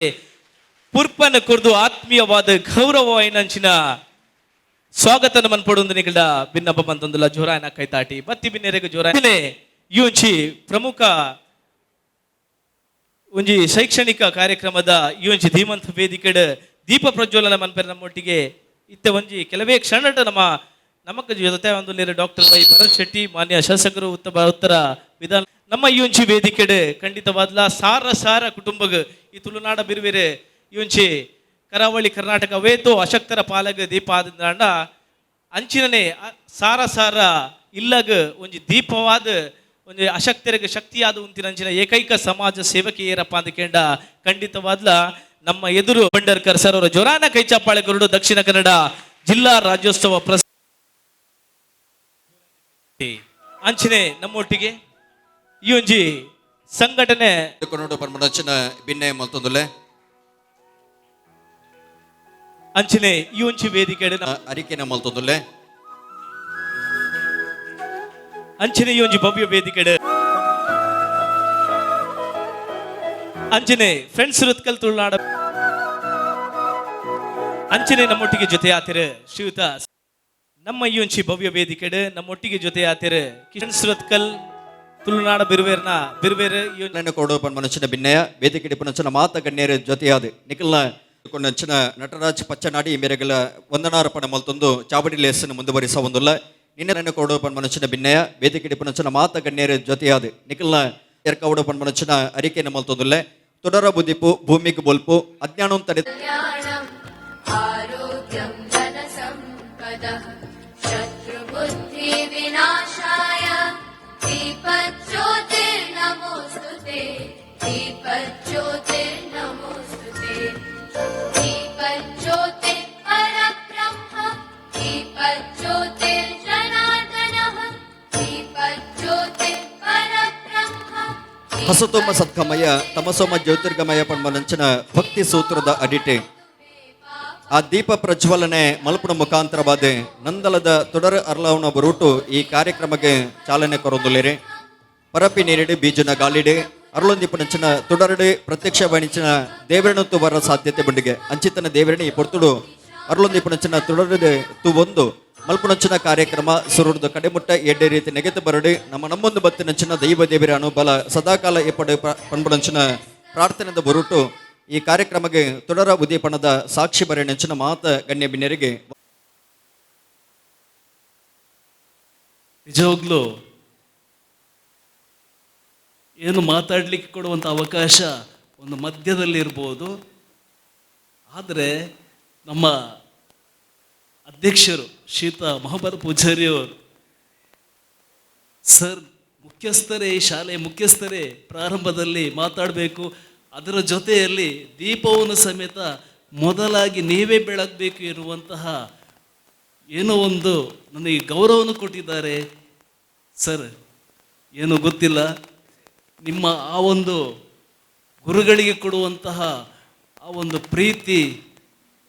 ಪುರ್ಪನ ಕುರ್ದು ಆತ್ಮೀಯವಾದ ಗೌರವವಾಯಿನಂಚಿನ ಸ್ವಾಗತನ ಮನ್ಪಡೊಂದು ನಿಗಲ ಭಿನ್ನಪ್ಪ ಬಂತಂದುಲ ಜೋರಾಯನ ಕೈತಾಟಿ ಬತ್ತಿ ಬಿನ್ನೆರೆಗೆ ಜೋರಾಯನೆ ಈ ಒಂಜಿ ಪ್ರಮುಖ ಒಂಜಿ ಶೈಕ್ಷಣಿಕ ಕಾರ್ಯಕ್ರಮದ ಈ ಒಂಜಿ ಧೀಮಂತ ವೇದಿಕೆಡ್ ದೀಪ ಪ್ರಜ್ವಲನ ಮನ್ಪೆರ ನಮ್ಮೊಟ್ಟಿಗೆ ಇತ್ತ ಒಂಜಿ ಕೆಲವೇ ಕ್ಷಣ ನಮಕ್ ಜೊತೆ ಒಂದು ಡಾಕ್ಟರ್ ವೈ ಭರತ್ ಶೆಟ್ಟಿ ಮಾನ್ಯ ಶಾಸಕರು ಉತ್ತರ ವಿಧಾನ ನಮ್ಮ ಈ ಒಂಜಿ ವೇದಿಕೆಡ್ ಖಂಡಿತವಾದ್ಲ ಸಾರ ಕುಟುಂಬಗ್ ಈ ತುಳುನಾಡ ಬಿರುವೆರೆ ಈ ಒಂಜಿ ಕರಾವಳಿ ಕರ್ನಾಟಕ ವೇತು ಅಶಕ್ತರ ಪಾಲಗ ದೀಪ ಆದ ಅಂಚಿನನೆ ಸಾರ ಇಲ್ಲಗ ಒಂಜಿ ದೀಪವಾದ ಒಂಜಿ ಅಶಕ್ತರಿಗೆ ಶಕ್ತಿಯಾದ ಉಂತಿನಂಚಿನ ಏಕೈಕ ಸಮಾಜ ಸೇವಕಿಯರಪ್ಪ ಅಂತ ಕೇಂಡ ಖಂಡಿತವಾದ್ಲ ನಮ್ಮ ಎದುರು ಬಂಡರ್ಕರ್ ಸರ್ ಅವರ ಜೋರಾನ ಕೈ ಚಪ್ಪಾಳೆ ಕೊರಡು ದಕ್ಷಿಣ ಕನ್ನಡ ಜಿಲ್ಲಾ ರಾಜ್ಯೋತ್ಸವ ಅಂಚನೆ ನಮ್ಮೊಟ್ಟಿಗೆ ಈ ಒಂಜಿ ಸಂಘಟನೆ ಭಿನ್ನ ಮಲ್ತೊಂದುಲೆ ಅಂಚನೆ ಈ ಒಂಜಿ ವೇದಿಕೆ ಅರಿಕೆನ ಮಲ್ತೊಂದುಲೆ ಅಂಚನೆ ಈ ಒಂಜಿ ಭವ್ಯ ವೇದಿಕೆ ಅಂಚನೆ ಫ್ರೆಂಡ್ಸ್ ಋತ್ಕಲ್ ತುಳುನಾಡ ಅಂಚನೆ ನಮ್ಮೊಟ್ಟಿಗೆ ಜೊತೆ ಆತಿರ ಶ್ರೀಯುತ ನಮ್ಮ ಈ ಒಂಜಿ ಭವ್ಯ ವೇದಿಕೆ ನಮ್ಮೊಟ್ಟಿಗೆ ಜೊತೆ ಆತಿರ ಫ್ರೆಂಡ್ಸ್ ಋತ್ಕಲ್ ತುಳುನಾಡ ಬಿರುವೇರು ಕೊಡು ಮನುಷ್ಯನ ಭಿನ್ನಯ ವೇದಿಕೆ ಪುನಚನ ಮಾತ ಗಣ್ಯರ ಜೊತೆಯಾದ ನಿಖಲ್ನ ಕೊಂಡಂಚಿನ ನಟರಾಜ್ ಪಚ್ಚನಾಡಿ ಮೇರೆಗಲ ವಂದನಾರ್ಪಣ ಮಲ್ತೊಂದು ಚಾವಡಿ ಲೇಸನ್ನು ಮುಂದುವರಿಸ ಒಂದುಲ್ಲ ನಿನ್ನ ಕೊಡು ಮನುಷ್ಯನ ಭಿನ್ನಯ ವೇದಿಕೆ ಪುನಚನ ಮಾತ ಗಣ್ಯರ ಜೊತೆಯಾದ ನಿಖಲ್ನ ಎರ್ಕೌಡ ಮನುಷ್ಯನ ಅರಿಕೆಯನ್ನು ಮಲ್ತೊಂದುಲ್ಲೆ ತೊಡರ ಬುದ್ಧಿಪು ಭೂಮಿಗೆ ಬೋಲ್ಪು ಅಜ್ಞಾನ ತಡೆ ಹಸತೋಮ ಸತ್ಕಮಯ ತಮಸೋಮ ಜ್ಯೋತಿರ್ಗಮಯ ಪನ್ಮನಂಚನ ಭಕ್ತಿ ಸೂತ್ರದ ಅಡಿಟೆ ಆ ದೀಪ ಪ್ರಜ್ವಲನೆ ಮಲ್ಪುನ ಮುಖಾಂತರವಾದ ನಂದಲದ ತೊಡರ ಅರ್ಲವನ ಬರುಟು ಈ ಕಾರ್ಯಕ್ರಮಕ್ಕೆ ಚಾಲನೆ ಕೊರೊಂದುಲೇರೆ ಪರಪಿ ನೀರಿಡೆ ಬೀಜನ ಗಾಲಿಡೆ ಅರ್ಲೊಂದಿಪನಂಚಿನ ತೊಡರಡೆ ಪ್ರತ್ಯಕ್ಷ ವಾಣಿಚಿನ ದೇವರಣತ್ತು ಬರ ಸಾಧ್ಯತೆ ಬಂಡಿಗೆ ಅಂಚಿತನ ದೇವರಣಿ ಪೊರ್ತುಡು ಅರ್ಲೊಂದಿಪನಂಚಿನ ತೊಡರದೆ ಒಂದು ಮಲ್ಪುನಂಚಿನ ಕಾರ್ಯಕ್ರಮ ಸುರುಡ್ದು ಕಡೆಮುಟ್ಟ ಎಡ್ಡೆ ರೀತಿ ನೆಗೆತು ಬರಡಿ ನಮ್ಮೊಂದು ಬತ್ತಿನಂಚಿನ ದೈವ ದೇವರ ಅನುಬಲ ಸದಾಕಾಲ ಎಪ್ಪಡೆ ಪಣ್ಬುನಂಚಿನ ಪ್ರಾರ್ಥನೆದ ಬರುಟು ಈ ಕಾರ್ಯಕ್ರಮಕ್ಕೆ ತೊಡರ ಉದೀಪಣದ ಸಾಕ್ಷಿ ಬರೆಯಂಚಿನ ಮಾತ ಗಣ್ಯ ಬಿನ್ಯರಿಗೆ ನಿಜವಾಗ್ಲೂ ಏನು ಮಾತಾಡ್ಲಿಕ್ಕೆ ಕೊಡುವಂಥ ಅವಕಾಶ ಒಂದು ಮಧ್ಯದಲ್ಲಿ ಇರ್ಬೋದು. ಆದರೆ ನಮ್ಮ ಅಧ್ಯಕ್ಷರು ಶ್ರೀಯುತ ಮೊಹಮ್ಮದ್ ಪೂಜಾರಿ ಅವರು ಸರ್ ಮುಖ್ಯಸ್ಥರೇ ಶಾಲೆಯ ಮುಖ್ಯಸ್ಥರೇ ಪ್ರಾರಂಭದಲ್ಲಿ ಮಾತಾಡಬೇಕು, ಅದರ ಜೊತೆಯಲ್ಲಿ ದೀಪವನ್ನು ಸಮೇತ ಮೊದಲಾಗಿ ನೀವೇ ಬೆಳಗಬೇಕು ಇರುವಂತಹ ಏನೋ ಒಂದು ನನಗೆ ಗೌರವವನ್ನು ಕೊಟ್ಟಿದ್ದಾರೆ ಸರ್. ಏನೋ ಗೊತ್ತಿಲ್ಲ, ನಿಮ್ಮ ಆ ಒಂದು ಗುರುಗಳಿಗೆ ಕೊಡುವಂತಹ ಆ ಒಂದು ಪ್ರೀತಿ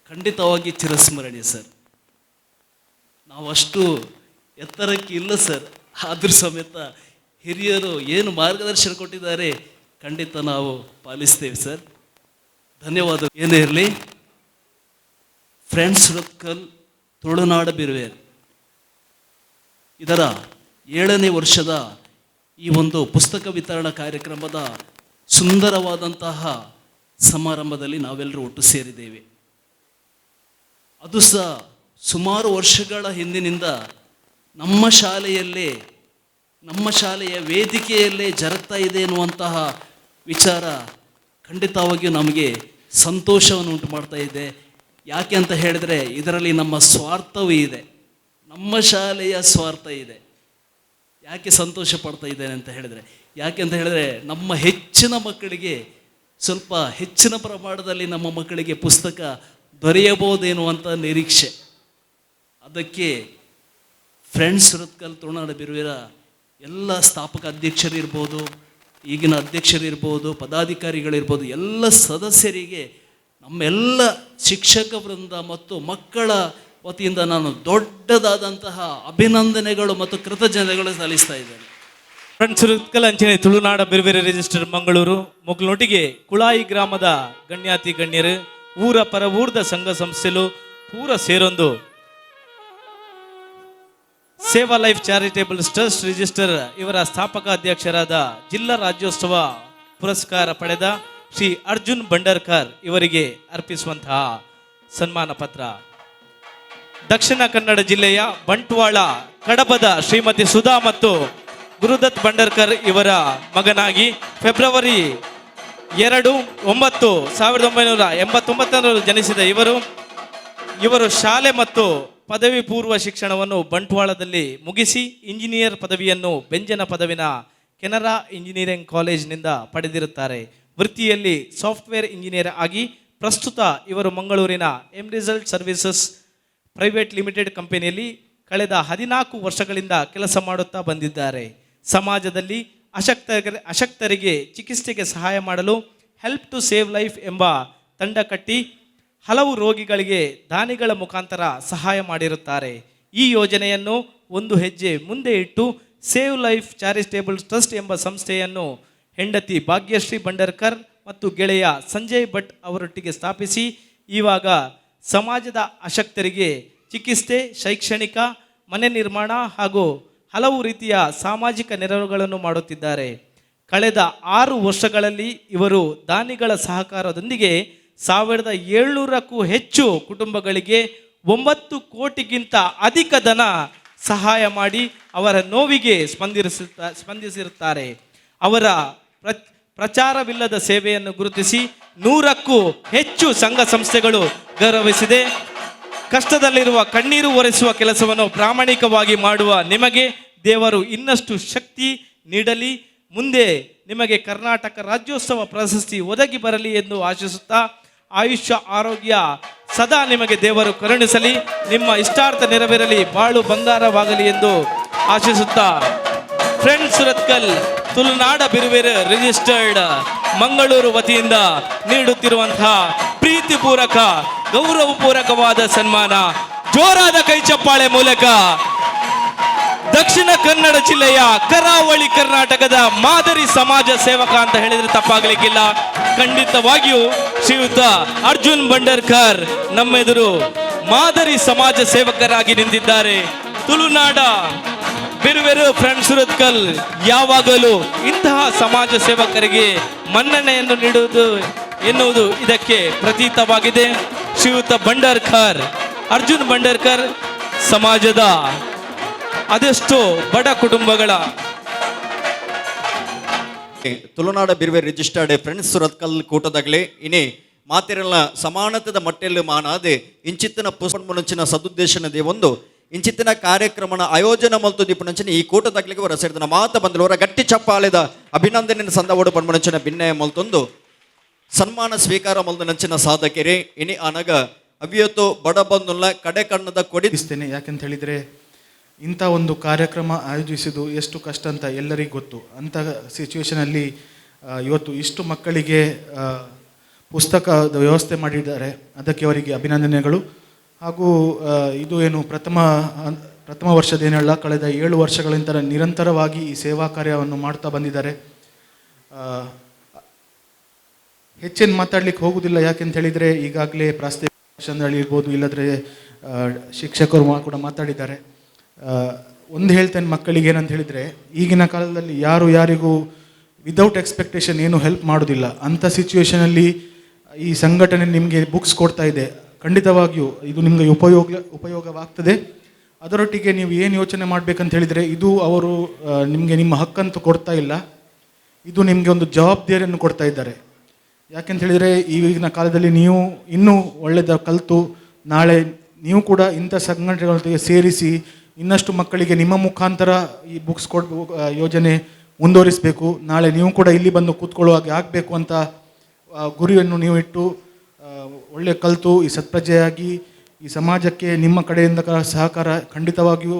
ಖಂಡಿತವಾಗಿ ಚಿರಸ್ಮರಣೀಯ ಸರ್. ನಾವು ಅಷ್ಟು ಎತ್ತರಕ್ಕೆ ಇಲ್ಲ ಸರ್, ಆದರೂ ಸಮೇತ ಹಿರಿಯರು ಏನು ಮಾರ್ಗದರ್ಶನ ಕೊಟ್ಟಿದ್ದಾರೆ ಖಂಡಿತ ನಾವು ಪಾಲಿಸ್ತೇವೆ ಸರ್. ಧನ್ಯವಾದ. ಏನೇ ಇರಲಿ, ಫ್ರೆಂಡ್ಸ್ ಋತ್ಕಲ್ ತುಳುನಾಡ ಬಿರುವೇರು ಇದರ 7ನೇ ವರ್ಷದ ಈ ಒಂದು ಪುಸ್ತಕ ವಿತರಣಾ ಕಾರ್ಯಕ್ರಮದ ಸುಂದರವಾದಂತಹ ಸಮಾರಂಭದಲ್ಲಿ ನಾವೆಲ್ಲರೂ ಒಟ್ಟು ಸೇರಿದ್ದೇವೆ. ಅದು ಸಹ ಸುಮಾರು ವರ್ಷಗಳ ಹಿಂದಿನಿಂದ ನಮ್ಮ ಶಾಲೆಯ ವೇದಿಕೆಯಲ್ಲೇ ಜರುಗ್ತಾ ಇದೆ ಎನ್ನುವಂತಹ ವಿಚಾರ ಖಂಡಿತವಾಗಿಯೂ ನಮಗೆ ಸಂತೋಷವನ್ನು ಉಂಟು ಮಾಡ್ತಾ ಇದೆ. ಯಾಕೆ ಅಂತ ಹೇಳಿದರೆ ಇದರಲ್ಲಿ ನಮ್ಮ ಸ್ವಾರ್ಥವೂ ಇದೆ, ನಮ್ಮ ಶಾಲೆಯ ಸ್ವಾರ್ಥ ಇದೆ. ಯಾಕೆ ಸಂತೋಷ ಪಡ್ತಾ ಇದ್ದೇನೆ ಅಂತ ಹೇಳಿದರೆ, ಯಾಕೆ ಅಂತ ಹೇಳಿದರೆ ನಮ್ಮ ಹೆಚ್ಚಿನ ಮಕ್ಕಳಿಗೆ ಸ್ವಲ್ಪ ಹೆಚ್ಚಿನ ಪ್ರಮಾಣದಲ್ಲಿ ನಮ್ಮ ಮಕ್ಕಳಿಗೆ ಪುಸ್ತಕ ದೊರೆಯಬಹುದೇನುವಂಥ ನಿರೀಕ್ಷೆ. ಅದಕ್ಕೆ ಫ್ರೆಂಡ್ಸ್ ಋತ್ಕಲ್ ತುಳುನಾಡ ಬಿರುವಿರ ಎಲ್ಲ ಸ್ಥಾಪಕ ಅಧ್ಯಕ್ಷರಿರ್ಬೋದು, ಈಗಿನ ಅಧ್ಯಕ್ಷರಿರ್ಬೋದು, ಪದಾಧಿಕಾರಿಗಳಿರ್ಬೋದು, ಎಲ್ಲ ಸದಸ್ಯರಿಗೆ ನಮ್ಮೆಲ್ಲ ಶಿಕ್ಷಕ ವೃಂದ ಮತ್ತು ಮಕ್ಕಳ ವತಿಯಿಂದ ನಾನು ದೊಡ್ಡದಾದಂತಹ ಅಭಿನಂದನೆಗಳು ಮತ್ತು ಕೃತಜ್ಞತೆಗಳು ಸಲ್ಲಿಸ್ತಾ ಇದ್ದೇನೆ. ಫ್ರೆಂಡ್ಸ್ ಅಂಚನೆ ತುಳುನಾಡ ಬೇರೆ ಬೇರೆ ರಿಜಿಸ್ಟರ್ ಮಂಗಳೂರು ಮೊಗ್ಲೊಟ್ಟಿಗೆ ಕುಳಾಯಿ ಗ್ರಾಮದ ಗಣ್ಯಾತಿ ಗಣ್ಯರು ಊರ ಪರ ಊರ್ದ ಸಂಘ ಸಂಸ್ಥೆಲು ಪೂರ ಸೇರೊಂದು ಸೇವಾ ಲೈಫ್ ಚಾರಿಟೇಬಲ್ ಟ್ರಸ್ಟ್ ರಿಜಿಸ್ಟರ್ ಇವರ ಸ್ಥಾಪಕ ಅಧ್ಯಕ್ಷರಾದ ಜಿಲ್ಲಾ ರಾಜ್ಯೋತ್ಸವ ಪುರಸ್ಕಾರ ಪಡೆದ ಶ್ರೀ ಅರ್ಜುನ್ ಬಂಡರ್ಕರ್ ಇವರಿಗೆ ಅರ್ಪಿಸುವಂತಹ ಸನ್ಮಾನ ಪತ್ರ. ದಕ್ಷಿಣ ಕನ್ನಡ ಜಿಲ್ಲೆಯ ಬಂಟ್ವಾಳ ಕಡಬದ ಶ್ರೀಮತಿ ಸುಧಾ ಮತ್ತು ಗುರುದತ್ ಬಂಡರ್ಕರ್ ಇವರ ಮಗನಾಗಿ ಫೆಬ್ರವರಿ 2/9/1989 ಜನಿಸಿದ ಇವರು ಶಾಲೆ ಮತ್ತು ಪದವಿ ಪೂರ್ವ ಶಿಕ್ಷಣವನ್ನು ಬಂಟ್ವಾಳದಲ್ಲಿ ಮುಗಿಸಿ ಇಂಜಿನಿಯರ್ ಪದವಿಯನ್ನು ಬೆಂಜನ ಪದವಿನ ಕೆನರಾ ಇಂಜಿನಿಯರಿಂಗ್ ಕಾಲೇಜಿನಿಂದ ಪಡೆದಿರುತ್ತಾರೆ. ವೃತ್ತಿಯಲ್ಲಿ ಸಾಫ್ಟ್ವೇರ್ ಇಂಜಿನಿಯರ್ ಆಗಿ ಪ್ರಸ್ತುತ ಇವರು ಮಂಗಳೂರಿನ ರಿಸಲ್ಟ್ ಸರ್ವಿಸಸ್ ಪ್ರೈವೇಟ್ ಲಿಮಿಟೆಡ್ ಕಂಪನಿಯಲ್ಲಿ ಕಳೆದ 14 ವರ್ಷಗಳಿಂದ ಕೆಲಸ ಮಾಡುತ್ತಾ ಬಂದಿದ್ದಾರೆ. ಸಮಾಜದಲ್ಲಿ ಅಶಕ್ತರಿಗೆ ಚಿಕಿತ್ಸೆಗೆ ಸಹಾಯ ಮಾಡಲು ಹೆಲ್ಪ್ ಟು ಸೇವ್ ಲೈಫ್ ಎಂಬ ತಂಡ ಕಟ್ಟಿ ಹಲವು ರೋಗಿಗಳಿಗೆ ದಾನಿಗಳ ಮುಖಾಂತರ ಸಹಾಯ ಮಾಡಿರುತ್ತಾರೆ. ಈ ಯೋಜನೆಯನ್ನು ಒಂದು ಹೆಜ್ಜೆ ಮುಂದೆ ಇಟ್ಟು ಸೇವ್ ಲೈಫ್ ಚಾರಿಟೇಬಲ್ ಟ್ರಸ್ಟ್ ಎಂಬ ಸಂಸ್ಥೆಯನ್ನು ಹೆಂಡತಿ ಭಾಗ್ಯಶ್ರೀ ಬಂಡರ್ಕರ್ ಮತ್ತು ಗೆಳೆಯ ಸಂಜಯ್ ಭಟ್ ಅವರೊಟ್ಟಿಗೆ ಸ್ಥಾಪಿಸಿ ಇವಾಗ ಸಮಾಜದ ಅಶಕ್ತರಿಗೆ ಚಿಕಿತ್ಸೆ, ಶೈಕ್ಷಣಿಕ, ಮನೆ ನಿರ್ಮಾಣ ಹಾಗೂ ಹಲವು ರೀತಿಯ ಸಾಮಾಜಿಕ ನೆರವುಗಳನ್ನು ಮಾಡುತ್ತಿದ್ದಾರೆ. ಕಳೆದ 6 ವರ್ಷಗಳಲ್ಲಿ ಇವರು ದಾನಿಗಳ ಸಹಕಾರದೊಂದಿಗೆ 1700ಕ್ಕೂ ಹೆಚ್ಚು ಕುಟುಂಬಗಳಿಗೆ 9 ಕೋಟಿಗಿಂತ ಅಧಿಕ ಧನ ಸಹಾಯ ಮಾಡಿ ಅವರ ನೋವಿಗೆ ಸ್ಪಂದಿಸಿರುತ್ತಾರೆ. ಅವರ ಪ್ರಚಾರವಿಲ್ಲದ ಸೇವೆಯನ್ನು ಗುರುತಿಸಿ 100ಕ್ಕೂ ಹೆಚ್ಚು ಸಂಘ ಸಂಸ್ಥೆಗಳು ಗೌರವಿಸಿದೆ. ಕಷ್ಟದಲ್ಲಿರುವ ಕಣ್ಣೀರು ಒರೆಸುವ ಕೆಲಸವನ್ನು ಪ್ರಾಮಾಣಿಕವಾಗಿ ಮಾಡುವ ನಿಮಗೆ ದೇವರು ಇನ್ನಷ್ಟು ಶಕ್ತಿ ನೀಡಲಿ. ಮುಂದೆ ನಿಮಗೆ ಕರ್ನಾಟಕ ರಾಜ್ಯೋತ್ಸವ ಪ್ರಶಸ್ತಿ ಒದಗಿ ಬರಲಿ ಎಂದು ಆಶಿಸುತ್ತಾ ಆಯುಷ್ಯ ಆರೋಗ್ಯ ಸದಾ ನಿಮಗೆ ದೇವರು ಕರುಣಿಸಲಿ, ನಿಮ್ಮ ಇಷ್ಟಾರ್ಥ ನೆರವೇರಲಿ, ಬಾಳು ಬಂಗಾರವಾಗಲಿ ಎಂದು ಆಶಿಸುತ್ತಾ ಫ್ರೆಂಡ್ಸ್ ಸುರತ್ಕಲ್ ತುಳುನಾಡ ಬಿರುಬೇರೆ ರಿಜಿಸ್ಟರ್ಡ್ ಮಂಗಳೂರು ವತಿಯಿಂದ ನೀಡುತ್ತಿರುವಂತಹ ಪ್ರೀತಿಪೂರ್ವಕ ಗೌರವಪೂರ್ವಕವಾದ ಸನ್ಮಾನ ಜೋರಾದ ಕೈ ಚಪ್ಪಾಳೆ ಮೂಲಕ ದಕ್ಷಿಣ ಕನ್ನಡ ಜಿಲ್ಲೆಯ ಕರಾವಳಿ ಕರ್ನಾಟಕದ ಮಾದರಿ ಸಮಾಜ ಸೇವಕ ಅಂತ ಹೇಳಿದ್ರೆ ತಪ್ಪಾಗಲಿಕ್ಕಿಲ್ಲ. ಖಂಡಿತವಾಗಿಯೂ ಶ್ರೀಯುತ ಅರ್ಜುನ್ ಬಂಡರ್ಕರ್ ನಮ್ಮೆದುರು ಮಾದರಿ ಸಮಾಜ ಸೇವಕರಾಗಿ ನಿಂತಿದ್ದಾರೆ. ತುಳುನಾಡ ಬಿರುವೆರು ಫ್ರೆಂಡ್ಸ್ ಸುರತ್ಕಲ್ ಯಾವಾಗಲೂ ಇಂತಹ ಸಮಾಜ ಸೇವಕರಿಗೆ ಮನ್ನಣೆಯನ್ನು ನೀಡುವುದು ಎನ್ನುವುದು ಇದಕ್ಕೆ ಪ್ರತೀತವಾಗಿದೆ. ಶ್ರೀಯುತ ಬಂಡರ್ಕರ್ ಅರ್ಜುನ್ ಬಂಡರ್ಕರ್ ಸಮಾಜದ ಅದೆಷ್ಟೋ ಬಡ ಕುಟುಂಬಗಳ ತುಳುನಾಡ ಬಿರುವೆ ರಿಜಿಸ್ಟರ್ಡ್ ಫ್ರೆಂಡ್ಸ್ ಸುರತ್ಕಲ್ ಕೂಟದಾಗಲೇ ಇನಿ ಮಾತಿರಲ್ಲ ಸಮಾನತೆದ ಮಟ್ಟೆಯಲ್ಲಿ ಮಾನಾದೆ ಇಂಚಿತ್ತಿನ ಪುಷ್ಪಂಚಿನ ಸದುದ್ದೇಶನದೇ ಒಂದು ಇಂಚಿತ್ತಿನ ಕಾರ್ಯಕ್ರಮನ ಆಯೋಜನೆ ಮಲ್ತು ದೀಪನಂಚಿನ ಈ ಕೂಟದಾಗ್ಲಿಗೆ ಹೊರ ಸೇರಿದ ಮಾತ ಬಂದವರ ಗಟ್ಟಿ ಚಪ್ಪಾಳೆದ ಅಭಿನಂದನೆ ಸಂದವಡು ಪನ್ಮನಂಚಿನ ಭಿನ್ನಯ ಮಲ್ತೊಂದು ಸನ್ಮಾನ ಸ್ವೀಕಾರ ಮಲ್ದ ನಂಚಿನ ಸಾಧಕರೇ ಇನಿ ಅನಗ ಅವಿಯತ್ತು ಬಡ ಬಂದುಲ್ಲ ಕಡೆ ಕಣ್ಣದ ಕೊಡಿಸ್ತೇನೆ. ಯಾಕೆಂತ ಹೇಳಿದರೆ ಇಂಥ ಒಂದು ಕಾರ್ಯಕ್ರಮ ಆಯೋಜಿಸಿದ್ದು ಎಷ್ಟು ಕಷ್ಟ ಅಂತ ಎಲ್ಲರಿಗೂ ಗೊತ್ತು. ಅಂಥ ಸಿಚುವೇಶನಲ್ಲಿ ಇವತ್ತು ಇಷ್ಟು ಮಕ್ಕಳಿಗೆ ಪುಸ್ತಕದ ವ್ಯವಸ್ಥೆ ಮಾಡಿದ್ದಾರೆ, ಅದಕ್ಕೆ ಅವರಿಗೆ ಅಭಿನಂದನೆಗಳು. ಹಾಗೂ ಇದು ಏನು ಪ್ರಥಮ ವರ್ಷದೇನಲ್ಲ, ಕಳೆದ 7 ವರ್ಷಗಳಿಂದ ನಿರಂತರವಾಗಿ ಈ ಸೇವಾ ಕಾರ್ಯವನ್ನು ಮಾಡ್ತಾ ಬಂದಿದ್ದಾರೆ. ಹೆಚ್ಚೇನು ಮಾತಾಡ್ಲಿಕ್ಕೆ ಹೋಗುವುದಿಲ್ಲ, ಯಾಕೆಂತ ಹೇಳಿದರೆ ಈಗಾಗಲೇ ಪ್ರಾಸ್ತಾವಿಕ ಇರ್ಬೋದು, ಇಲ್ಲದ್ರೆ ಶಿಕ್ಷಕರು ಕೂಡ ಮಾತಾಡಿದ್ದಾರೆ. ಒಂದು ಹೇಳ್ತೇನೆ ಮಕ್ಕಳಿಗೆ ಏನಂತ ಹೇಳಿದರೆ, ಈಗಿನ ಕಾಲದಲ್ಲಿ ಯಾರಿಗೂ ವಿದೌಟ್ ಎಕ್ಸ್ಪೆಕ್ಟೇಷನ್ ಏನು ಹೆಲ್ಪ್ ಮಾಡೋದಿಲ್ಲ. ಅಂಥ ಸಿಚುವೇಶನಲ್ಲಿ ಈ ಸಂಘಟನೆ ನಿಮಗೆ ಬುಕ್ಸ್ ಕೊಡ್ತಾ ಇದೆ, ಖಂಡಿತವಾಗಿಯೂ ಇದು ನಿಮಗೆ ಉಪಯೋಗವಾಗ್ತದೆ. ಅದರೊಟ್ಟಿಗೆ ನೀವು ಏನು ಯೋಚನೆ ಮಾಡಬೇಕಂತ ಹೇಳಿದರೆ, ಇದು ಅವರು ನಿಮಗೆ ನಿಮ್ಮ ಹಕ್ಕಂತೂ ಕೊಡ್ತಾ ಇಲ್ಲ, ಇದು ನಿಮಗೆ ಒಂದು ಜವಾಬ್ದಾರಿಯನ್ನು ಕೊಡ್ತಾ ಇದ್ದಾರೆ. ಯಾಕೆಂತ ಹೇಳಿದರೆ ಈಗಿನ ಕಾಲದಲ್ಲಿ ನೀವು ಇನ್ನೂ ಒಳ್ಳೆಯದ ಕಲಿತು ನಾಳೆ ನೀವು ಕೂಡ ಇಂಥ ಸಂಘಟನೆಗಳೊಂದಿಗೆ ಸೇರಿಸಿ ಇನ್ನಷ್ಟು ಮಕ್ಕಳಿಗೆ ನಿಮ್ಮ ಮುಖಾಂತರ ಈ ಬುಕ್ಸ್ ಯೋಜನೆ ಮುಂದುವರಿಸಬೇಕು. ನಾಳೆ ನೀವು ಕೂಡ ಇಲ್ಲಿ ಬಂದು ಕೂತ್ಕೊಳ್ಳುವಾಗ ಆಗಬೇಕು ಅಂತ ಗುರಿಯನ್ನು ನೀವು ಇಟ್ಟು ಒಳ್ಳೆ ಕಲಿತು ಈ ಸತ್ಪ್ರಜೆಯಾಗಿ ಈ ಸಮಾಜಕ್ಕೆ ನಿಮ್ಮ ಕಡೆಯಿಂದ ಸಹಕಾರ ಖಂಡಿತವಾಗಿಯೂ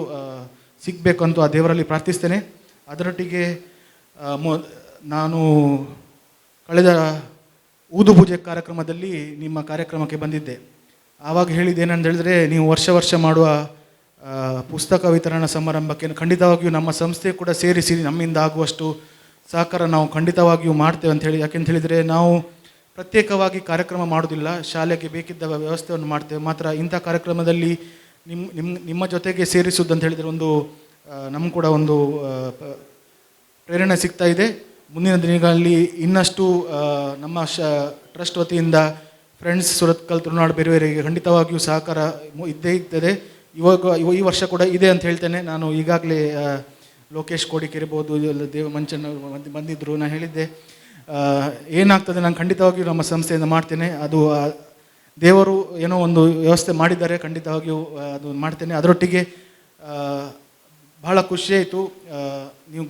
ಸಿಗಬೇಕು ಅಂತ ಆ ದೇವರಲ್ಲಿ ಪ್ರಾರ್ಥಿಸ್ತೇನೆ. ಅದರೊಟ್ಟಿಗೆ ನಾನು ಕಳೆದ ಊದು ಪೂಜೆ ಕಾರ್ಯಕ್ರಮದಲ್ಲಿ ನಿಮ್ಮ ಕಾರ್ಯಕ್ರಮಕ್ಕೆ ಬಂದಿದ್ದೆ. ಆವಾಗ ಹೇಳಿದ್ದೇನೆಂತ ಹೇಳಿದರೆ, ನೀವು ವರ್ಷ ಮಾಡುವ ಪುಸ್ತಕ ವಿತರಣಾ ಸಮಾರಂಭಕ್ಕೆ ಖಂಡಿತವಾಗಿಯೂ ನಮ್ಮ ಸಂಸ್ಥೆ ಕೂಡ ಸೇರಿಸಿ ನಮ್ಮಿಂದ ಆಗುವಷ್ಟು ಸಹಕಾರ ನಾವು ಖಂಡಿತವಾಗಿಯೂ ಮಾಡ್ತೇವೆ ಅಂತ ಹೇಳಿ. ಯಾಕೆಂತ ಹೇಳಿದರೆ ನಾವು ಪ್ರತ್ಯೇಕವಾಗಿ ಕಾರ್ಯಕ್ರಮ ಮಾಡೋದಿಲ್ಲ, ಶಾಲೆಗೆ ಬೇಕಿದ್ದ ವ್ಯವಸ್ಥೆಯನ್ನು ಮಾಡ್ತೇವೆ. ಮಾತ್ರ ಇಂಥ ಕಾರ್ಯಕ್ರಮದಲ್ಲಿ ನಿಮ್ಮ ಜೊತೆಗೆ ಸೇರಿಸುವುದು ಅಂತ ಹೇಳಿದರೆ ಒಂದು ನಮ್ಗೆ ಕೂಡ ಒಂದು ಪ್ರೇರಣೆ ಸಿಗ್ತಾ ಇದೆ. ಮುಂದಿನ ದಿನಗಳಲ್ಲಿ ಇನ್ನಷ್ಟು ನಮ್ಮ ಟ್ರಸ್ಟ್ ವತಿಯಿಂದ ಫ್ರೆಂಡ್ಸ್ ಸುರತ್ಕಲ್ ತುಳುನಾಡು ಬೇರೆ ಬೇರೆಗೆ ಖಂಡಿತವಾಗಿಯೂ ಸಹಕಾರ ಇದ್ದೇ ಇರ್ತದೆ. ಈ ವರ್ಷ ಕೂಡ ಇದೆ ಅಂತ ಹೇಳ್ತೇನೆ. ನಾನು ಈಗಾಗಲೇ ಲೋಕೇಶ್ ಕೋಡಿಕೆ ಇರ್ಬೋದು, ದೇವ ಮಂಚನ್ ಬಂದಿದ್ದರು, ನಾನು ಹೇಳಿದ್ದೆ ಏನಾಗ್ತದೆ ನಾನು ಖಂಡಿತವಾಗಿಯೂ ನಮ್ಮ ಸಂಸ್ಥೆಯಿಂದ ಮಾಡ್ತೇನೆ. ಅದು ದೇವರು ಏನೋ ಒಂದು ವ್ಯವಸ್ಥೆ ಮಾಡಿದ್ದಾರೆ, ಖಂಡಿತವಾಗಿಯೂ ಅದು ಮಾಡ್ತೇನೆ. ಅದರೊಟ್ಟಿಗೆ ಬಹಳ ಖುಷಿಯಾಯಿತು. ನೀವು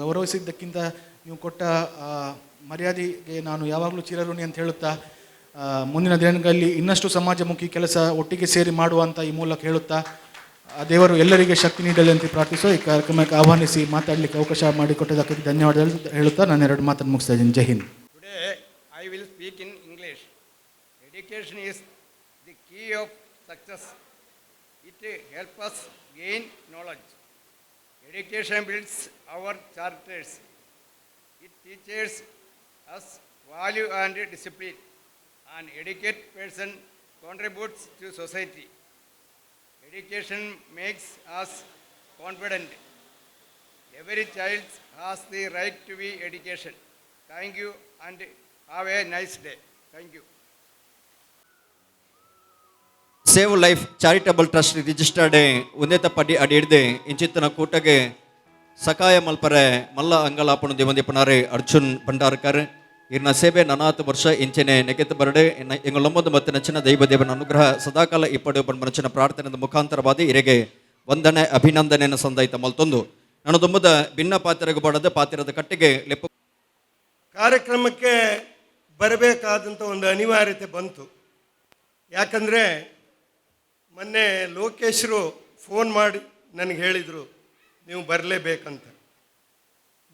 ಗೌರವಿಸಿದ್ದಕ್ಕಿಂತ ನೀವು ಕೊಟ್ಟ ಮರ್ಯಾದೆಗೆ ನಾನು ಯಾವಾಗಲೂ ಚಿರಋಣಿ ಅಂತ ಹೇಳುತ್ತಾ, ಮುಂದಿನ ದಿನಗಳಲ್ಲಿ ಇನ್ನಷ್ಟು ಸಮಾಜಮುಖಿ ಕೆಲಸ ಒಟ್ಟಿಗೆ ಸೇರಿ ಮಾಡುವಂಥ ಈ ಮೂಲಕ ಹೇಳುತ್ತಾ, ದೇವರು ಎಲ್ಲರಿಗೆ ಶಕ್ತಿ ನೀಡಲಿ ಅಂತ ಪ್ರಾರ್ಥಿಸೋ ಈ ಕಾರ್ಯಕ್ರಮಕ್ಕೆ ಆಹ್ವಾನಿಸಿ ಮಾತಾಡಲಿಕ್ಕೆ ಅವಕಾಶ ಮಾಡಿಕೊಟ್ಟದಕ್ಕೆ ಧನ್ಯವಾದಗಳು ಹೇಳುತ್ತಾ ನಾನು 2 ಮಾತನ್ನು ಮುಗಿಸ್ತಾ ಇದ್ದೀನಿ. ಜೈ Hind. Today I will speak in English. Education is the key of success. It helps us gain knowledge. Education builds our characters. It teaches us value and discipline. An educated person contributes to society. Education makes us confident. Every child has the right to be education. Thank you and have a nice day. Thank you. Save life charitable trust registered ಉನ್ನತ ಪಡಿ ಅಡಿ ಹಿಡಿದು ಇಂಚಿತ್ತನ ಕೂಟಗೆ ಸಕಾಯ ಮಲ್ಪರೆ ಮಲ್ಲ ಅಂಗಲಾಪಣ ದೇವಂದಿಪನಾರೆ ಅರ್ಜುನ್ ಭಂಡಾರ್ಕರ್ ಇರ್ನ ಸೇವೆ 40 ವರ್ಷ ಇಂಚೆನೆ ನೆಗೆತ ಬರಡೆ ಎಂಗಳೊಮ್ಮದು ಮತ್ತೆ ನಚ್ಚಿನ ದೈವದೇವನ ಅನುಗ್ರಹ ಸದಾಕಾಲ ಇಪ್ಪಡು ಪಂಚನ ಪ್ರಾರ್ಥನೆಯ ಮುಖಾಂತರವಾದಿ ಇರೆಗೆ ವಂದನೆ ಅಭಿನಂದನೆಯನ್ನು ಸಂದೈತ ಮಲ್ತೊಂದು ನಾನು ತುಂಬದ ಭಿನ್ನ ಪಾತ್ರೆಗೆ ಬಡದ ಪಾತ್ರದ ಕಟ್ಟಿಗೆ ಲೆಪ್ಪ ಕಾರ್ಯಕ್ರಮಕ್ಕೆ ಬರಬೇಕಾದಂಥ ಒಂದು ಅನಿವಾರ್ಯತೆ ಬಂತು. ಯಾಕಂದರೆ ಮೊನ್ನೆ ಲೋಕೇಶ್ರು ಫೋನ್ ಮಾಡಿ ನನಗೆ ಹೇಳಿದರು ನೀವು ಬರಲೇಬೇಕಂತ.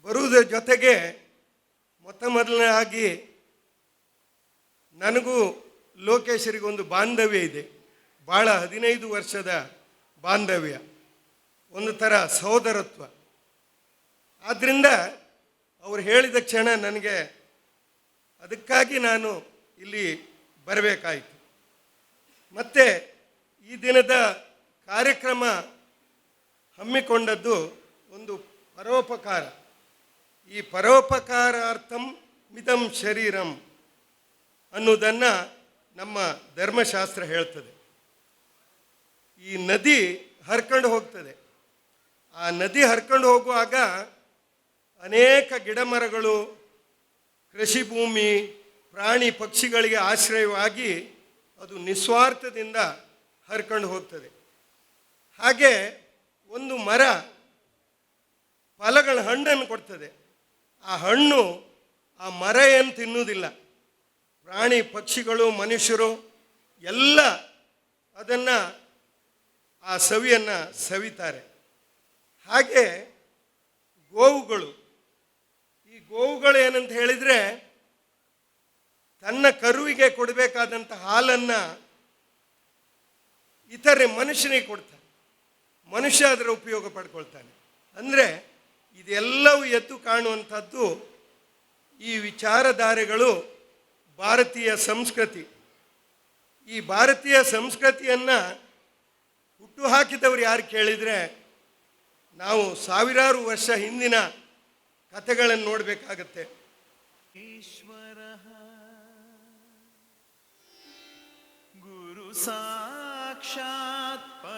ಬರುವುದರ ಜೊತೆಗೆ ಮೊದಲನೇದಾಗಿ ನನಗೂ ಲೋಕೇಶ್ವರಿಗೆ ಒಂದು ಬಾಂಧವ್ಯ ಇದೆ, ಭಾಳ 15 ವರ್ಷದ ಬಾಂಧವ್ಯ, ಒಂದು ಥರ ಸಹೋದರತ್ವ. ಆದ್ದರಿಂದ ಅವ್ರು ಹೇಳಿದ ಕ್ಷಣ ನನಗೆ ಅದಕ್ಕಾಗಿ ನಾನು ಇಲ್ಲಿ ಬರಬೇಕಾಯಿತು. ಮತ್ತು ಈ ದಿನದ ಕಾರ್ಯಕ್ರಮ ಹಮ್ಮಿಕೊಂಡದ್ದು ಒಂದು ಪರೋಪಕಾರ. ಈ ಪರೋಪಕಾರಾರ್ಥಂ ಮಿದಂ ಶರೀರಂ ಅನ್ನೋದನ್ನು ನಮ್ಮ ಧರ್ಮಶಾಸ್ತ್ರ ಹೇಳ್ತದೆ. ಈ ನದಿ ಹರ್ಕೊಂಡು ಹೋಗ್ತದೆ. ಆ ನದಿ ಹರ್ಕೊಂಡು ಹೋಗುವಾಗ ಅನೇಕ ಗಿಡಮರಗಳು, ಕೃಷಿ ಭೂಮಿ, ಪ್ರಾಣಿ ಪಕ್ಷಿಗಳಿಗೆ ಆಶ್ರಯವಾಗಿ ಅದು ನಿಸ್ವಾರ್ಥದಿಂದ ಹರ್ಕೊಂಡು ಹೋಗ್ತದೆ. ಹಾಗೆ ಒಂದು ಮರ ಫಲಗಳ ಹಣ್ಣನ್ನು ಕೊಡ್ತದೆ. ಆ ಹಣ್ಣು ಆ ಮರ ಏನು ತಿನ್ನುವುದಿಲ್ಲ, ಪ್ರಾಣಿ ಪಕ್ಷಿಗಳು ಮನುಷ್ಯರು ಎಲ್ಲ ಅದನ್ನು ಆ ಸವಿಯನ್ನು ಸವಿತಾರೆ. ಹಾಗೆ ಗೋವುಗಳು, ಈ ಗೋವುಗಳು ಏನಂತ ಹೇಳಿದರೆ ತನ್ನ ಕರುವಿಗೆ ಕೊಡಬೇಕಾದಂಥ ಹಾಲನ್ನು ಇತರೆ ಮನುಷ್ಯನಿಗೆ ಕೊಡ್ತಾನೆ, ಮನುಷ್ಯ ಅದರ ಉಪಯೋಗ ಪಡ್ಕೊಳ್ತಾನೆ. ಅಂದರೆ ಇದೆಲ್ಲವೂ ಎದ್ದು ಕಾಣುವಂಥದ್ದು ಈ ವಿಚಾರಧಾರೆಗಳು ಭಾರತೀಯ ಸಂಸ್ಕೃತಿ. ಈ ಭಾರತೀಯ ಸಂಸ್ಕೃತಿಯನ್ನು ಹುಟ್ಟುಹಾಕಿದವರು ಯಾರು ಕೇಳಿದರೆ ನಾವು ಸಾವಿರಾರು ವರ್ಷ ಹಿಂದಿನ ಕಥೆಗಳನ್ನು ನೋಡಬೇಕಾಗತ್ತೆ.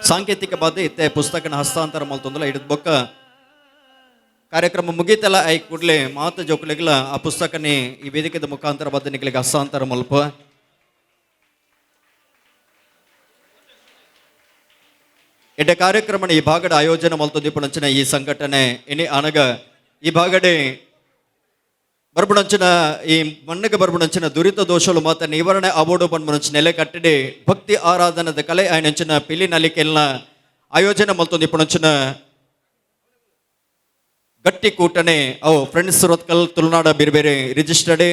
ಸಾಂಕೇತಿಕ ಬಾಧೆ ಇತ್ತೆ ಪುಸ್ತಕನ ಹಸ್ತಾಂತರ ಮಲ್ತೊಂದಲ್ಲ ಹಿಡಿದ ಬೊಕ್ಕ ಕಾರ್ಯಕ್ರಮ ಮುಗೀತಲ್ಲ ಐ ಕೂಡಲೇ ಮಾತು ಜೋಕುಲೆಗಳ ಆ ಪುಸ್ತಕನೇ ಈ ವೇದಿಕೆದ ಮುಖಾಂತರ ಬಾಧ ನಿಗಳಿಗೆ ಹಸ್ತಾಂತರ ಮಲ್ಪ ಎಡ್ಡೆ ಕಾರ್ಯಕ್ರಮ ಈ ಭಾಗದ ಆಯೋಜನೆ ಮಲ್ತೊಂದಿಪ್ಪುನಂಚಿನ ಈ ಸಂಘಟನೆ ಇನಿ ಅನಗ ಈ ಭಾಗಡೆ ಬರ್ಬುಣಂಚಿನ ಈ ಮಣ್ಣಿಗೆ ಬರ್ಬುಣಂಚಿನ ದುರಿತ ದೋಷಲು ಮಾತ ನಿವಾರಣೆ ಆಬೋಡು ಬಂದ್ಬುಣಂಚ ನೆಲೆ ಕಟ್ಟಡೆ ಭಕ್ತಿ ಆರಾಧನದ ಕಲೆ ಆಯ್ನಂಚಿನ ಪಿಲಿ ನಲಿಕೆಲ್ನ ಆಯೋಜನೆ ಮಲ್ತೊಂದಿಪ್ಪುಣಂಚಿನ ಗಟ್ಟಿ ಕೂಟನೆ ಅವು ಫ್ರೆಂಡ್ಸ್ ಸುರತ್ಕಲ್ ತುಳುನಾಡ ಬೇರೆ ಬೇರೆ ರಿಜಿಸ್ಟರ್ಡ್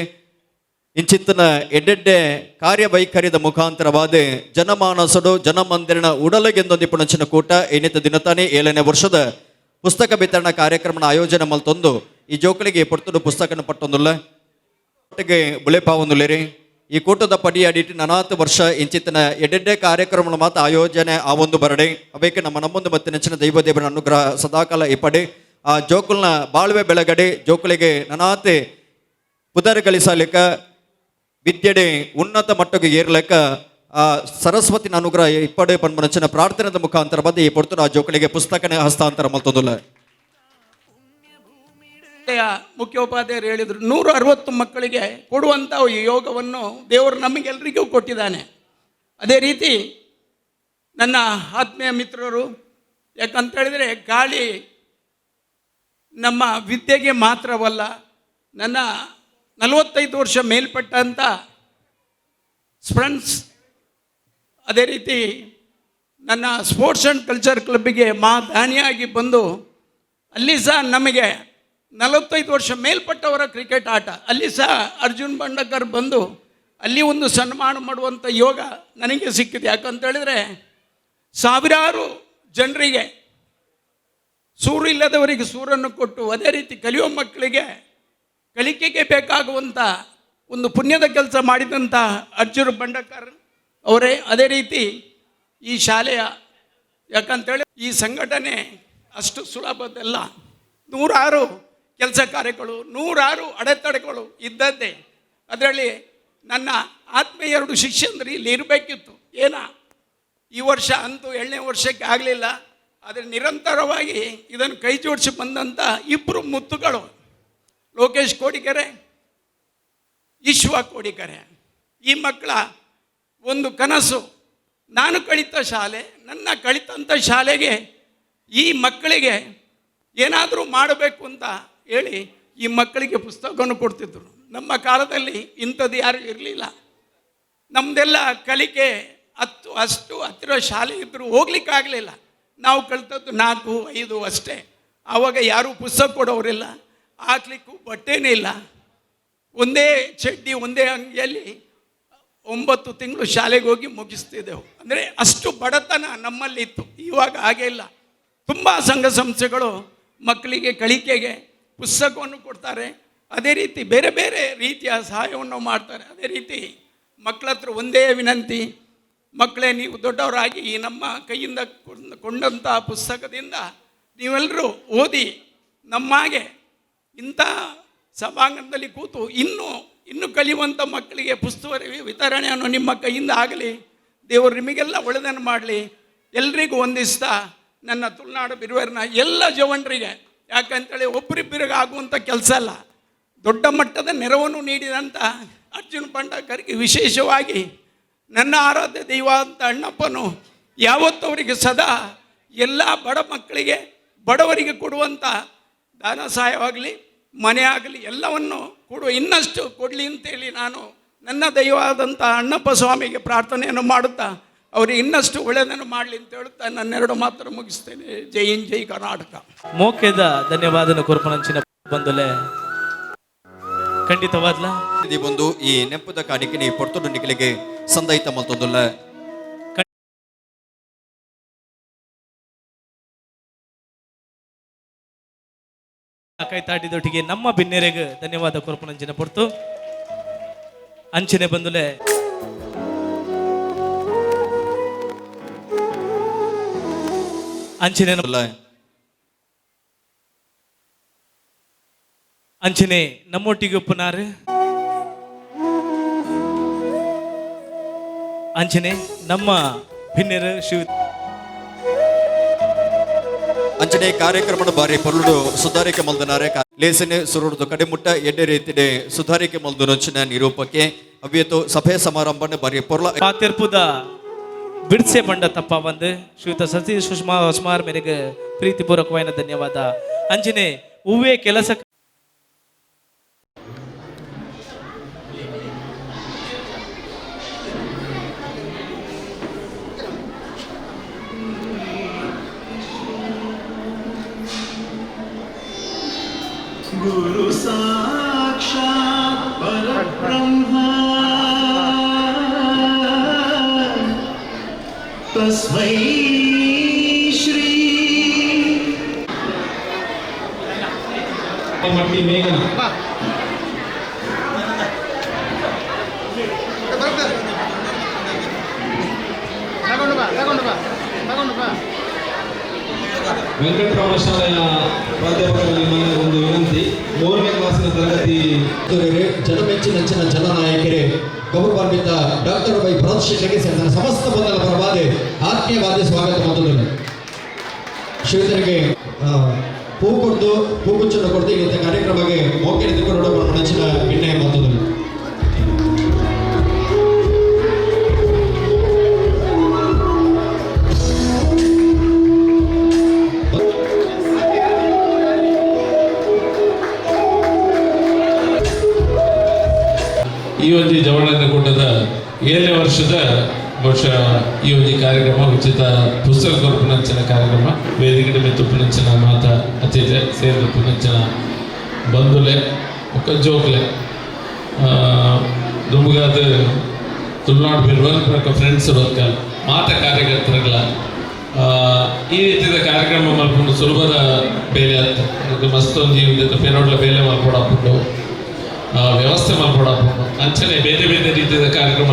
ಇಂಚಿತ್ತನ ಎಡ್ಡೆಡ್ಡೆ ಕಾರ್ಯವೈಖರಿದ ಮುಖಾಂತರವಾದ ಜನಮಾನಸಡು ಜನಮಂದಿರನ ಉಡಲಗೆಂದೊಂದಿ ಪುಣಂಚಿನ ಕೂಟ ಏನಿತ ದಿನತಾನೆ 7ನೇ ವರ್ಷದ ಪುಸ್ತಕ ವಿತರಣಾ ಕಾರ್ಯಕ್ರಮನ ಆಯೋಜನೆ ಮಲ್ತೊಂದು ಈ ಜೋಕಳಿಗೆ ಪೊರ್ತುಡು ಪುಸ್ತಕನ ಪಟ್ಟೊಂದುಲ್ಲ ಒಟ್ಟಿಗೆ ಬುಳೆಪಾವೊಂದುಲ್ಲೇರಿ ಈ ಕೂಟದ ಪಡಿ ಅಡಿಟ್ಟು 40 ವರ್ಷ ಇಂಚಿತ್ತನ ಎಡ್ಡೆಡ್ಡೆ ಕಾರ್ಯಕ್ರಮ ಮಾತ್ರ ಆಯೋಜನೆ ಆ ಒಂದು ಬರಡೆ ಅವೇಕೆ ನಮ್ಮೊಂದು ಮತ್ತೆ ನೆಚ್ಚಿನ ದೈವದೇವರ ಅನುಗ್ರಹ ಸದಾಕಾಲ ಈ ಪಡೆ ಆ ಜೋಕುಲ್ನ ಬಾಳ್ವೆ ಬೆಳಗಡೆ ಜೋಕುಳಿಗೆ ನನಾತೆ ಪುದರ್ ಗಳಿಸಲಿಕ್ಕ ವಿದ್ಯೆಡೆ ಉನ್ನತ ಮಟ್ಟಕ್ಕೆ ಏರ್ಲಿಕ್ಕ ಆ ಸರಸ್ವತಿನ ಅನುಗ್ರಹ ಇಪ್ಪಡೆ ಪನ್ಮನಚಿನ ಪ್ರಾರ್ಥನೆದ ಮುಖಾಂತರ ಬಂದು ಈ ಪೊರ್ತುಡು ಆ ಜೋಕಳಿಗೆ ಪುಸ್ತಕನೇ ಹಸ್ತಾಂತರ ಮಲ್ತೊಂದುಲ್ಲ. ಮುಖ್ಯೋಪಾಧ್ಯಾಯರು ಹೇಳಿದರು 160 ಮಕ್ಕಳಿಗೆ ಕೊಡುವಂಥ ಈ ಯೋಗವನ್ನು ದೇವರು ನಮಗೆಲ್ಲರಿಗೂ ಕೊಟ್ಟಿದ್ದಾನೆ. ಅದೇ ರೀತಿ ನನ್ನ ಆತ್ಮೀಯ ಮಿತ್ರರು, ಯಾಕಂತ ಹೇಳಿದರೆ ಗಾಳಿ ನಮ್ಮ ವಿದ್ಯೆಗೆ ಮಾತ್ರವಲ್ಲ, ನನ್ನ 45 ವರ್ಷ ಮೇಲ್ಪಟ್ಟಂಥ ಫ್ರೆಂಡ್ಸ್, ಅದೇ ರೀತಿ ನನ್ನ ಸ್ಪೋರ್ಟ್ಸ್ ಆ್ಯಂಡ್ ಕಲ್ಚರ್ ಕ್ಲಬ್ಬಿಗೆ ದಾನಿಯಾಗಿ ಬಂದು ಅಲ್ಲಿ ಸಹ ನಮಗೆ 45 ವರ್ಷ ಮೇಲ್ಪಟ್ಟವರ ಕ್ರಿಕೆಟ್ ಆಟ, ಅಲ್ಲಿ ಸಹ ಅರ್ಜುನ್ ಬಂಡಕರ್ ಬಂದು ಅಲ್ಲಿ ಒಂದು ಸನ್ಮಾನ ಮಾಡುವಂಥ ಯೋಗ ನನಗೆ ಸಿಕ್ಕಿದೆ. ಯಾಕಂತ ಹೇಳಿದರೆ ಸಾವಿರಾರು ಜನರಿಗೆ ಸೂರು ಇಲ್ಲದವರಿಗೆ ಸೂರನ್ನು ಕೊಟ್ಟು, ಅದೇ ರೀತಿ ಕಲಿಯುವ ಮಕ್ಕಳಿಗೆ ಕಲಿಕೆಗೆ ಬೇಕಾಗುವಂಥ ಒಂದು ಪುಣ್ಯದ ಕೆಲಸ ಮಾಡಿದಂಥ ಅರ್ಜುನ್ ಬಂಡಕರ್ ಅವರೇ. ಅದೇ ರೀತಿ ಈ ಶಾಲೆಯ, ಯಾಕಂತೇಳಿ ಈ ಸಂಘಟನೆ ಅಷ್ಟು ಸುಲಭದಲ್ಲ. 106 ಕೆಲಸ ಕಾರ್ಯಗಳು, 106 ಅಡೆತಡೆಗಳು ಇದ್ದದ್ದೇ. ಅದರಲ್ಲಿ ನನ್ನ ಆತ್ಮೀಯ 2 ಶಿಷ್ಯಂದರು ಇಲ್ಲಿ ಇರಬೇಕಿತ್ತು. ಈ ವರ್ಷ ಅಂತೂ 7ನೇ ವರ್ಷಕ್ಕೆ ಆಗಲಿಲ್ಲ. ಆದರೆ ನಿರಂತರವಾಗಿ ಇದನ್ನು ಕೈ ಜೋಡಿಸಿ ಬಂದಂಥ 2 ಮುತ್ತುಗಳು, ಲೋಕೇಶ್ ಕೋಡಿಕೆರೆ, ಈಶ್ವ ಕೋಡಿಕೆರೆ. ಈ ಮಕ್ಕಳ ಒಂದು ಕನಸು, ನಾನು ಕಲಿತ ಶಾಲೆ, ನನ್ನ ಕಲಿತಂಥ ಶಾಲೆಗೆ ಈ ಮಕ್ಕಳಿಗೆ ಏನಾದರೂ ಮಾಡಬೇಕು ಅಂತ ಹೇಳಿ ಈ ಮಕ್ಕಳಿಗೆ ಪುಸ್ತಕವನ್ನು ಕೊಡ್ತಿದ್ರು. ನಮ್ಮ ಕಾಲದಲ್ಲಿ ಇಂಥದ್ದು ಯಾರೂ ಇರಲಿಲ್ಲ. ನಮ್ಮದೆಲ್ಲ ಕಲಿಕೆ ಅಷ್ಟು ಹತ್ತಿರ ಶಾಲೆ ಇದ್ದರೂ ಹೋಗ್ಲಿಕ್ಕಾಗಲಿಲ್ಲ. ನಾವು ಕಲಿತದ್ದು 4-5 ಅಷ್ಟೇ. ಆವಾಗ ಯಾರೂ ಪುಸ್ತಕ ಕೊಡೋರಿಲ್ಲ, ಹಾಕ್ಲಿಕ್ಕೂ ಬಟ್ಟೆನೇ ಇಲ್ಲ. ಒಂದೇ ಚಡ್ಡಿ, ಒಂದೇ ಅಂಗಿಯಲ್ಲಿ 9 ತಿಂಗಳು ಶಾಲೆಗೆ ಹೋಗಿ ಮುಗಿಸ್ತಿದ್ದೆವು. ಅಂದರೆ ಅಷ್ಟು ಬಡತನ ನಮ್ಮಲ್ಲಿತ್ತು. ಇವಾಗ ಹಾಗೆ ಇಲ್ಲ. ತುಂಬ ಸಂಘ ಸಂಸ್ಥೆಗಳು ಮಕ್ಕಳಿಗೆ ಕಲಿಕೆಗೆ ಪುಸ್ತಕವನ್ನು ಕೊಡ್ತಾರೆ. ಅದೇ ರೀತಿ ಬೇರೆ ಬೇರೆ ರೀತಿಯ ಸಹಾಯವನ್ನು ಮಾಡ್ತಾರೆ. ಅದೇ ರೀತಿ ಮಕ್ಕಳ ಹತ್ರ ಒಂದೇ ವಿನಂತಿ, ಮಕ್ಕಳೇ, ನೀವು ದೊಡ್ಡವರಾಗಿ ಈ ನಮ್ಮ ಕೈಯಿಂದ ಕೊಂಡಂಥ ಪುಸ್ತಕದಿಂದ ನೀವೆಲ್ಲರೂ ಓದಿ ನಮ್ಮಾಗೆ ಇಂಥ ಸಭಾಂಗಣದಲ್ಲಿ ಕೂತು ಇನ್ನೂ ಕಲಿಯುವಂಥ ಮಕ್ಕಳಿಗೆ ಪುಸ್ತಕ ವಿತರಣೆಯನ್ನು ನಿಮ್ಮ ಕೈಯಿಂದ ಆಗಲಿ. ದೇವರು ನಿಮಗೆಲ್ಲ ಒಳ್ಳೆಯದನ್ನು ಮಾಡಲಿ. ಎಲ್ರಿಗೂ ವಂದಿಸ್ತಾ ನನ್ನ ತುಳುನಾಡು ಬಿರುವರಿನ ಎಲ್ಲ ಜವನರಿಗೆ, ಯಾಕಂತೇಳಿ ಒಬ್ಬರಿಬ್ಬರಿಗೆ ಆಗುವಂಥ ಕೆಲಸ ಅಲ್ಲ, ದೊಡ್ಡ ಮಟ್ಟದ ನೆರವನ್ನು ನೀಡಿದಂಥ ಅರ್ಜುನ್ ಬಂಡಕರ್ಗೆ ವಿಶೇಷವಾಗಿ ನನ್ನ ಆರಾಧ್ಯ ದೈವ ಅಂತ ಅಣ್ಣಪ್ಪನು ಯಾವತ್ತೂ ಅವರಿಗೆ ಸದಾ ಎಲ್ಲ ಬಡ ಮಕ್ಕಳಿಗೆ, ಬಡವರಿಗೆ ಕೊಡುವಂಥ ದಾನ ಸಹಾಯವಾಗಲಿ, ಮನೆ ಆಗಲಿ, ಎಲ್ಲವನ್ನು ಕೊಡುವ, ಇನ್ನಷ್ಟು ಕೊಡಲಿ ಅಂತೇಳಿ ನಾನು ನನ್ನ ದೈವವಾದಂಥ ಅಣ್ಣಪ್ಪ ಸ್ವಾಮಿಗೆ ಪ್ರಾರ್ಥನೆಯನ್ನು ಮಾಡುತ್ತಾ ಅವರಿಗೆ ಇನ್ನಷ್ಟು ಒಳ್ಳೆಯದನ್ನು ಮಾಡಲಿ ಅಂತ ಹೇಳುತ್ತಾ ನನ್ನ 2 ಮಾತ್ರ ಮುಗಿಸ್ತೇನೆ. ಜೈ ಹಿಂದ್, ಜೈ ಕರ್ನಾಟಕ. ಮೋಕೆದ ಧನ್ಯವಾದನ ಕೊರ್ಪನಂಚಿನ ಬಂದುಲೆ ಖಂಡಿತವಾದ್ಲ ಇದು ಒಂದು ಈ ನೆಪದ ಕಾಣಿಕೆ ಪೊರ್ತುಡು ನಿಖಿಲಿಗೆ ಸಂದೈತ ಮಲ್ತೊಂದುಲ್ಲ. ಕೈ ತಾಟಿದೊಟ್ಟಿಗೆ ನಮ್ಮ ಬಿನ್ನೆರೆಗೆ ಧನ್ಯವಾದ ಕೊರ್ಪನಂಚಿನ ಪೊರ್ತು ಅಂಚನೆ ಬಂದುಲೆ ಅಂಚನೆ ಅಂಚನೆ ನಮ್ಮೊಟ್ಟಿಗೆ ಒಪ್ಪುನಾರು ಅಂಚನೆ ನಮ್ಮ ಭಿನ್ನರು ಶಿವ ಅಂಚನೆ ಕಾರ್ಯಕ್ರಮದ ಬಾರಿ ಪೊರ್ಲುಡು ಸುಧಾರಿಕೆ ಮಲ್ದನಾರೆ ಲೇಸನೆ ಸುರುಡು ಕಡೆಮುಟ್ಟ ಎಡ್ಡೆ ರೀತಿಡೆ ಸುಧಾರಿಕೆ ಮಲ್ದು ನೊಚ್ಚಿನ ನಿರೂಪಕ್ಕೆ ಅವ್ಯತು ಸಭೆ ಸಮಾರಂಭನ ಬಾರಿ ಪೊರ್ಲ ಪಾತಿರ್ಪುದ ಬಿಡ್ಸೆ ಬಂಡ ತಪ್ಪ ಬಂದು ಶ್ರೀಯುತ ಸತಿ ಸುಷ್ಮಾ ಹೊಸ್ಮಾರ್ ಮೇರೆಗೆ ಪ್ರೀತಿಪೂರ್ವಕವಾದ ಧನ್ಯವಾದ. ಅಂಚನೆ ಹೂವೇ ಕೆಲಸ गुरु साक्षात् परब्रह्म तस्मै श्री ವೆಂಕಟರಮಣ ಶಾಲೆಯ ಪ್ರಾಧ್ಯಾಪಕರಲ್ಲಿ ಮನೆ ಒಂದು ವಿನಂತಿ, 3ನೇ ಕ್ಲಾಸಿನ ತರಗತಿ ಜನಮೆಚ್ಚಿನ ಜನನಾಯಕರೇ, ಗೌರವಾನ್ವಿತ ಡಾಕ್ಟರ್ ವೈ ಭರತ್ ಶೆಟ್ಟಿಗೆ ನನ್ನ ಸಮಸ್ತ ಬಂಧನ ಪರವಾದ ಆತ್ಮೀಯವಾದ ಸ್ವಾಗತ ಮೊದಲು ಶ್ರೀಧರಿಗೆ ಪೂ ಕೊಡ್ದು ಪೂಗುಚ್ಚನ್ನು ಕೊಡ್ದು ಇಂಥ ಕಾರ್ಯಕ್ರಮಕ್ಕೆ ಮೌಖ್ಯ ತೆಗೆದುಕೊಂಡು ಮನಸ್ಸಿನ ಭಿನ್ನಯ ಮೊದಲು ಈ ಒಂದು ಜವಳನ ಕೂಟದ 7ನೇ ವರ್ಷದ ಬಹುಶಃ ಈ ಒಂದು ಕಾರ್ಯಕ್ರಮ ಉಚಿತ ಪುಸ್ತಕ ಕೊರಪುನಂಚಿನ ಕಾರ್ಯಕ್ರಮ ವೇದಿಕೆ ಮೇಲೆ ತುಪ್ಪುನಂಚಿನ ಮಾತ ಅತಿಥಿ ಸೇರಿದ ಪುನಂಚಿನ ಬಂಧುಲೆ ಒಕ್ಕ ಜೋಕ್ಲೆ ದುಮ್ಗಾದ ತುಳುನಾಡು ಬಿರುವಂತ ಫ್ರೆಂಡ್ಸ್ ವರ್ಕ ಮಾತ ಕಾರ್ಯಕರ್ತರುಗಳ ಈ ರೀತಿಯ ಕಾರ್ಯಕ್ರಮ ಮಾಡ್ಕೊಂಡು ಸುಲಭದ ಬೇಲೆ ಆಗ್ತದೆ ಮಸ್ತೊಂದು ಜೀವನದ ಪೇರೋಡ್ಲ ಬೇಲೆ ಮಾಡ್ಕೊಡಾಕೊಂಡು ವ್ಯವಸ್ಥೆ ಮಾಡ್ಕೊಡಾಕೊಂಡು ಅಂಚನೆ ಬೇರೆ ಬೇರೆ ರೀತಿಯ ಕಾರ್ಯಕ್ರಮ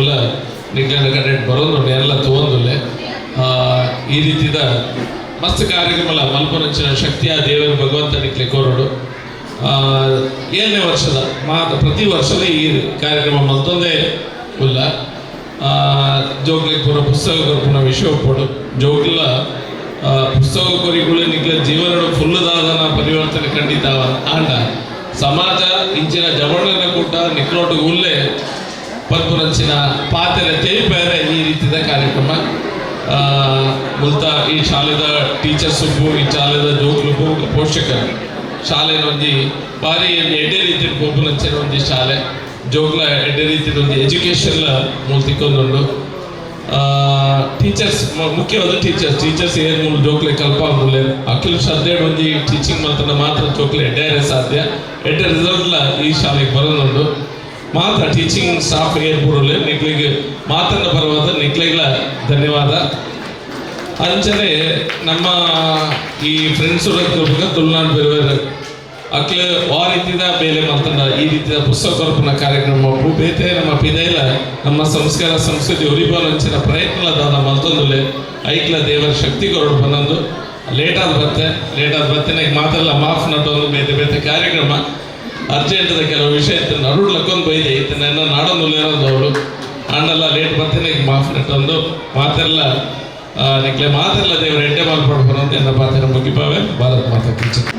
ನಿಗ್ಲನ ಕಡೆ ಬರೋದು ಎಲ್ಲ ತೊಗೊಂಡುಲ್ಲೆ ಈ ರೀತಿಯ ಮಸ್ತ್ ಕಾರ್ಯಕ್ರಮ ಮಲ್ಪನಂಚಿನ ಶಕ್ತಿಯ ದೇವರ ಭಗವಂತ ನಿಕ್ಲೆ ಕೋರೋಡು 7ನೇ ವರ್ಷದ ಪ್ರತಿ ವರ್ಷದ ಈ ಕಾರ್ಯಕ್ರಮ ಮತ್ತೊಂದೇ ಉಲ್ಲ ಜೋಗ್ಲಿಗೆ ಪೂರ ಪುಸ್ತಕ ಕೊರ್ಪುನ ವಿಷಯ ಕೊಡು ಜೋಗ್ಲ ಪುಸ್ತಕ ಕೊರಿಗಳು ನಿಗ್ಲ ಜೀವನ ಫುಲ್ಲದಾದನ ಪರಿವರ್ತನೆ ಖಂಡಿತ ಆಂಡ ಸಮಾಜ ಇಂಚಿನ ಜವಳನ ಕೂಟ ನಿಕ್ಲೋಟು ಉಲ್ಲೆ ಪದ್ಮರಂಚಿನ ಪಾತ್ರೆ ಬೇರೆ ಈ ರೀತಿಯ ಕಾರ್ಯಕ್ರಮ ಮೂಲತ ಈ ಶಾಲೆದ ಟೀಚರ್ಸ್ ಈ ಶಾಲೆದ ಜೋಗ್ಲು ಪೋಷಕರು ಶಾಲೆನ ಒಂದು ಭಾರಿ ಎಡ್ಡೆ ರೀತಿಯ ಪೋಪುನಂಚಿನ ಒಂದು ಶಾಲೆ ಜೋಗ್ಲ ಎಡ್ಡೆ ರೀತಿಯ ಒಂದು ಎಜುಕೇಶನ್ ಮೂಲ್ತಿಕ್ಕೊಂದುಂಡು ಟೀಚರ್ಸ್ ಮುಖ್ಯವಾದ ಟೀಚರ್ಸ್ ಏನು ಮೂಲ ಜೋಕ್ಲೆ ಕಲ್ಪ ಮೂಲೆ ಅಖಿಲ ಶ್ರದ್ಧೆ ಒಂದು ಟೀಚಿಂಗ್ ಮಾಡ್ತಾನೆ ಮಾತ್ರ ಜೋಕ್ಲೆ ಎಡ್ಡೆ ಸಾಧ್ಯ ಎಡ್ಡೆ ರಿಸಲ್ಟ್ಲ ಈ ಶಾಲೆಗೆ ಬರೋದುಂಡು ಮಾತ್ರ ಟೀಚಿಂಗ್ ಸ್ಟಾಫ್ ಏರ್ಪುರಲೆ ನಿಕ್ಲಿಗೆ ಮಾತನ್ನ ಪರವಾದ ನಿಕ್ಲಿಗಳ ಧನ್ಯವಾದ ಅಂಚನೆ ನಮ್ಮ ಈ ಫ್ರೆಂಡ್ಸ್ ತುಳುನಾಡು ಬೇರೆ ಅಕ್ಲೆ ಆ ರೀತಿಯ ಬೇಲೆ ಮಾತನ್ನ ಈ ರೀತಿಯ ಪುಸ್ತಕ ಕೊರಪುನ ಕಾರ್ಯಕ್ರಮ ಬೇತೆ ನಮ್ಮ ಪಿದೈಲ ನಮ್ಮ ಸಂಸ್ಕಾರ ಸಂಸ್ಕೃತಿ ಉರಿಬಾಲಂಚಿನ ಪ್ರಯತ್ನದ ಮಲ್ತೊಂದುಲೆ ಐಕ್ಲ ದೇವರ ಶಕ್ತಿ ಕೊರಡು ಬಂದೊಂದು ಲೇಟಾದ ಬತ್ತೆ ಮಾತೆಲ್ಲ ಮಾಫ್ ನಟೊಂದು ಬೇತೆ ಬೇತೆ ಕಾರ್ಯಕ್ರಮ ಅರ್ಜೆಂಟದ ಕೆಲವು ವಿಷಯ ಇತ್ತು ನಡುಡ್ಲಕ್ಕೊಂದು ಬೈದೆ ಇತ್ತು ನನ್ನ ನಾಡೊಂದು ಅವಳು ಅಣ್ಣೆಲ್ಲ ಲೇಟ್ ಬರ್ತೇನೆ ಮಾಫ್ ನಟೊಂದು ಮಾತೆಲ್ಲ ನಿಕ್ಲೆ ಮಾತೆಲ್ಲ ದೇವರ ಎಡ್ಡೆ ಮಾಲ್ಪಡ್ಬಾರ ಅಂತ ಎನ್ನ ಪಾತ್ರ ಮುಗಿಪಾವೆ ಭಾರತ್ ಮಾತಾ ಕಿಂಚಿತ್